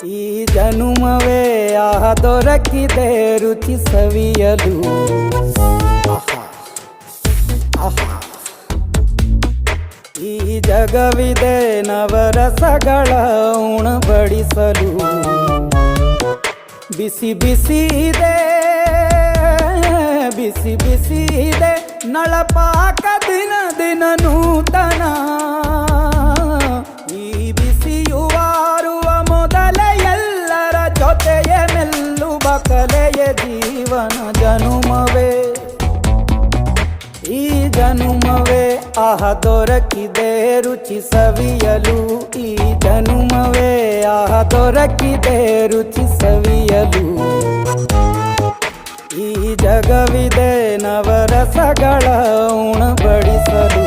ಈ ಜನುಮವೇ ಆಹ ದೊರಕಿದೆ ರುಚಿ ಸವಿಯಲು. ಆಹಾ ಆಹಾ. ಈ ಜಗವಿದೆ ನವರಸಗಳ ಉಣಬಡಿಸಲು. ಬಿಸಿ ಬಿಸಿ ಇದೆ, ಬಿಸಿ ಬಿಸಿ ಇದೆ ನಳಪಾಕ ದಿನ ದಿನ ನೂತನ. ಈ ಬಿಸಿಯುವಾರುವ ಮೊದಲೇ ಎಲ್ಲರ ಜೊತೆಯ ಮೆಲ್ಲುವ ಕಲೆಯ ಜೀವನ ಜನುಮವೇ. ಈ ಜನುಮವೇ ಆಹ ದೊರಕಿದೆ ರುಚಿ ಸವಿಯಲು. ಈ ಜನುಮವೇ ಆಹ ದೊರಕಿದೆ ರುಚಿ ಸವಿಯಲು. ಈ ಜಗವಿದೆ ನವರಸಗಳ ಉಣಬಡಿಸಲು.